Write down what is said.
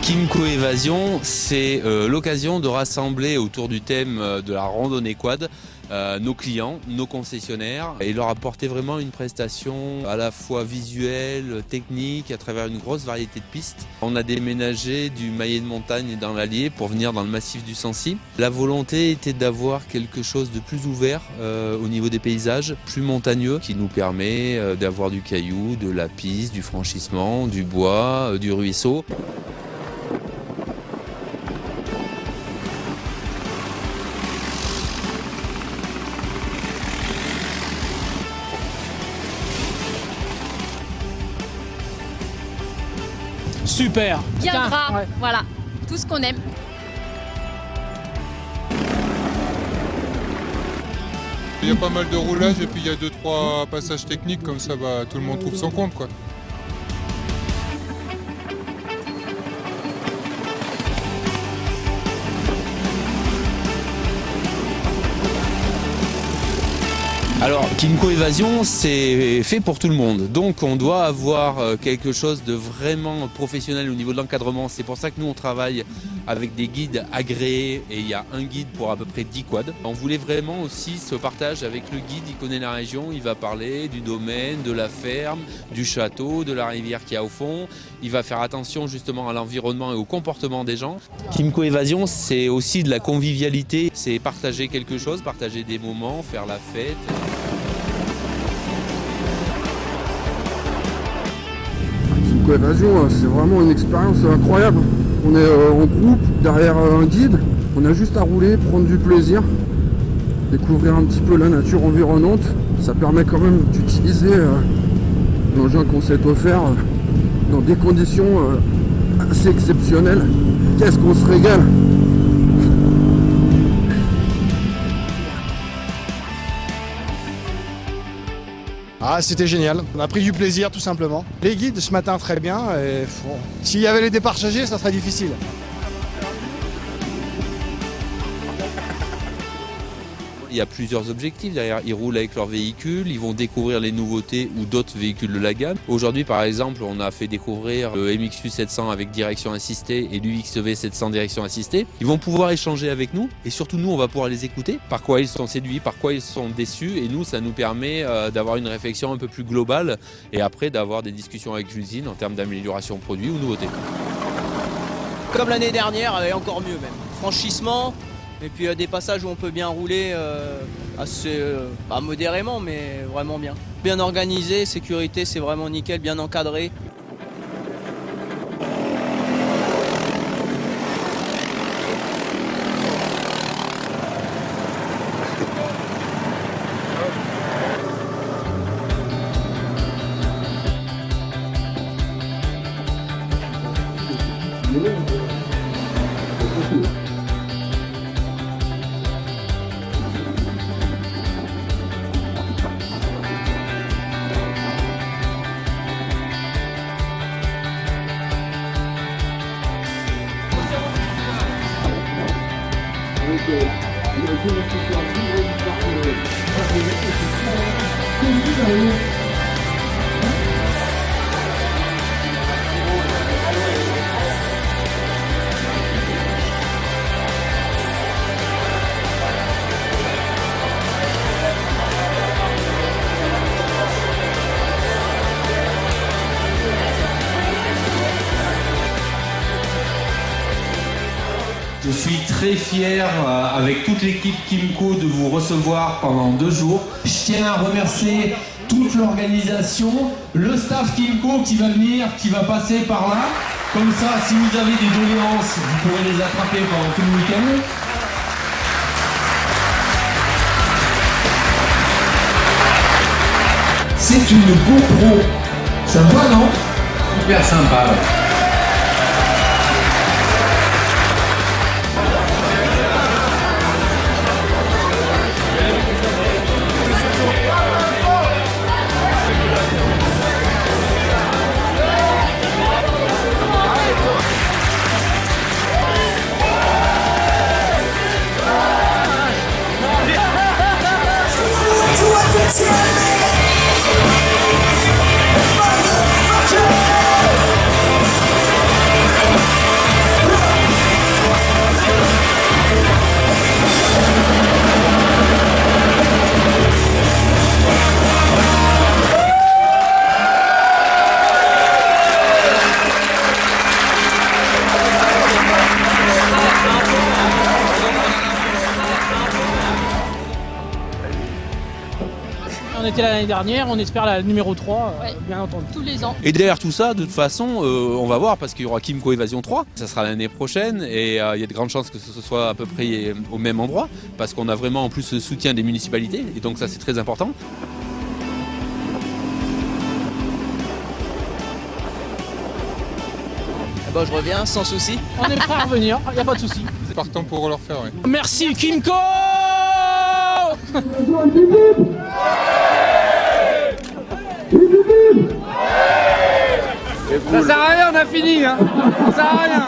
Kymco Évasion, c'est l'occasion de rassembler autour du thème de la randonnée quad nos clients, nos concessionnaires et leur apporter vraiment une prestation à la fois visuelle, technique, à travers une grosse variété de pistes. On a déménagé du Maillet de Montagne dans l'Allier pour venir dans le massif du Sancy. La volonté était d'avoir quelque chose de plus ouvert au niveau des paysages, plus montagneux, qui nous permet d'avoir du caillou, de la piste, du franchissement, du bois, du ruisseau. Super. Bien gras, ouais. Voilà, tout ce qu'on aime. Il y a pas mal de roulage et puis il y a 2-3 passages techniques, comme ça tout le monde trouve son compte, quoi. Alors, Kymco Évasion, c'est fait pour tout le monde. Donc, on doit avoir quelque chose de vraiment professionnel au niveau de l'encadrement. C'est pour ça que nous, on travaille avec des guides agréés et il y a un guide pour à peu près 10 quads. On voulait vraiment aussi ce partage avec le guide. Il connaît la région, il va parler du domaine, de la ferme, du château, de la rivière qu'il y a au fond. Il va faire attention justement à l'environnement et au comportement des gens. Kymco Évasion, c'est aussi de la convivialité. C'est partager quelque chose, partager des moments, faire la fête. Kymco Évasion, c'est vraiment une expérience incroyable. On est en groupe, derrière un guide, on a juste à rouler, prendre du plaisir, découvrir un petit peu la nature environnante. Ça permet quand même d'utiliser l'engin qu'on s'est offert dans des conditions assez exceptionnelles. Qu'est-ce qu'on se régale! Ah, c'était génial. On a pris du plaisir tout simplement. Les guides ce matin très bien. S'il y avait les départs chargés, ça serait difficile. Il y a plusieurs objectifs derrière. Ils roulent avec leur véhicule, ils vont découvrir les nouveautés ou d'autres véhicules de la gamme. Aujourd'hui, par exemple, on a fait découvrir le MXU 700 avec direction assistée et l'UXV 700 direction assistée. Ils vont pouvoir échanger avec nous et surtout nous, on va pouvoir les écouter. Par quoi ils sont séduits, par quoi ils sont déçus et nous, ça nous permet d'avoir une réflexion un peu plus globale et après d'avoir des discussions avec l'usine en termes d'amélioration produit ou nouveauté. Comme l'année dernière, et encore mieux même. Franchissement. Et puis des passages où on peut bien rouler assez pas modérément, mais vraiment bien. Bien organisé, sécurité, c'est vraiment nickel, bien encadré. Je suis très fier, avec toute l'équipe Kymco, de vous recevoir pendant 2 jours. Je tiens à remercier toute l'organisation, le staff Kymco qui va venir, qui va passer par là. Comme ça, si vous avez des doléances, vous pourrez les attraper pendant tout le week-end. C'est une GoPro. Ça va, non? Super sympa. Ouais. Motherfucker! était là l'année dernière, on espère la numéro 3, bien entendu. Tous les ans. Et derrière tout ça, de toute façon, on va voir parce qu'il y aura Kimco Évasion 3. Ça sera l'année prochaine et il y a de grandes chances que ce soit à peu près au même endroit parce qu'on a vraiment en plus le soutien des municipalités et donc ça c'est très important. Bah, je reviens sans souci. On est prêt à revenir, il n'y a pas de souci. Partant pour leur faire, oui. Merci Kimco. Ça sert à rien, on a fini, hein. Ça sert à rien.